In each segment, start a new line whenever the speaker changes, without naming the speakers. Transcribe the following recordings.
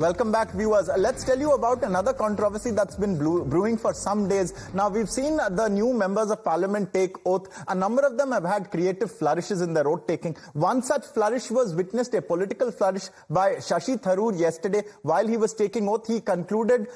Welcome back, viewers. Let's tell you about another controversy that's been brewing for some days. Now, we've seen the new members of parliament take oath. A number of them have had creative flourishes in their oath taking. One such flourish was witnessed, a political flourish by Shashi Tharoor yesterday. While he was taking oath, he concluded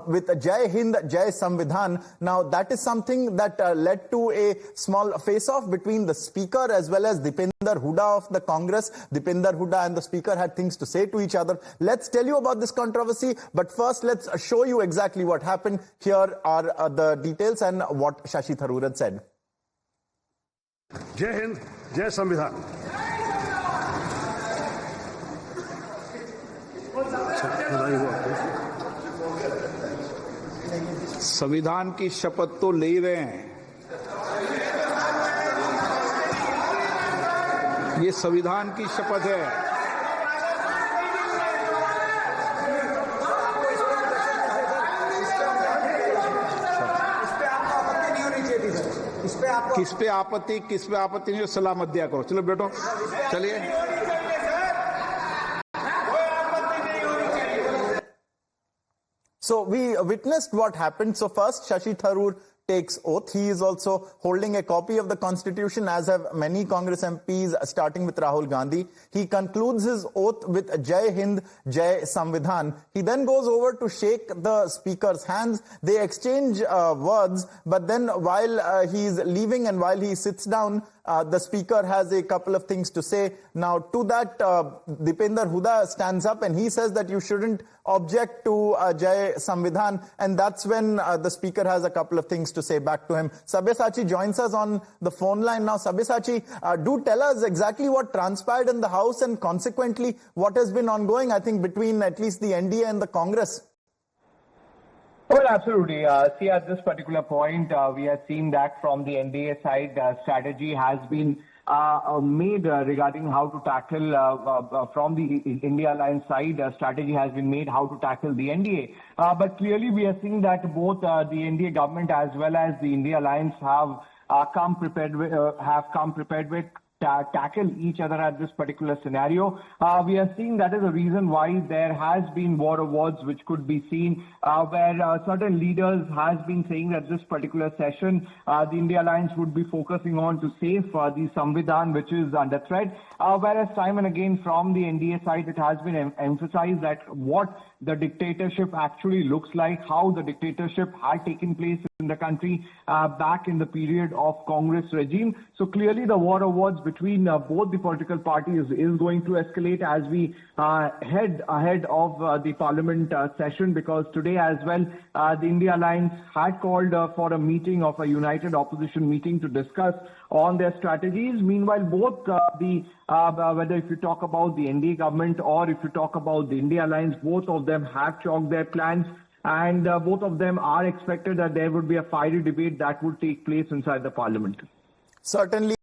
with Jai Hind, Jai Samvidhan. Now, that is something that led to a small face-off between the speaker as well as Dipinder Hooda of the Congress. Dipinder Hooda and the speaker had things to say to each other. Let's tell you about this controversy, but first let's show you exactly what happened. Here are the details and what Shashi Tharoor had said.
Jai Hind, Jai Samvidhan.
संविधान की शपथ तो ले रहे हैं, ये संविधान की शपथ है। किस पे आपत्ति नहीं, सलाह मत दिया करो। चलो बैठो, चलिए।
So we witnessed what happened. So first, Shashi Tharoor takes oath. He is also holding a copy of the constitution, as have many Congress MPs, starting with Rahul Gandhi. He concludes his oath with Jai Hind, Jai Samvidhan. He then goes over to shake the speaker's hands. They exchange words, but then while he's leaving and while he sits down, the speaker has a couple of things to say. Now, to that, Dipinder Hooda stands up and he says that you shouldn't object to Jai Samvidhan, and that's when the speaker has a couple of things to say back to him. Sabyasachi joins us on the phone line now. Sabyasachi, do tell us exactly what transpired in the House and consequently what has been ongoing, I think, between at least the NDA and the Congress.
Well, absolutely. See, at this particular point, we have seen that from the NDA side, strategy has been made regarding how to tackle, from the India Alliance side, strategy has been made how to tackle the NDA. But clearly, we are seeing that both the NDA government as well as the India Alliance have come prepared with tackle each other at this particular scenario. We are seeing that is the reason why there has been war of words which could be seen, where certain leaders has been saying that this particular session, the India Alliance would be focusing on to save the Samvidhan, which is under threat. Whereas time and again from the NDA side, it has been emphasized that what the dictatorship actually looks like, how the dictatorship had taken place in the country back in the period of Congress regime. So clearly the war of words between both the political parties is going to escalate as we head ahead of the parliament session, because today as well the India Alliance had called for a meeting of a united opposition meeting to discuss on their strategies. Meanwhile, both whether if you talk about the NDA government or if you talk about the India Alliance, both of them have chalked their plans, and both of them are expected that there would be a fiery debate that would take place inside the parliament.
Certainly.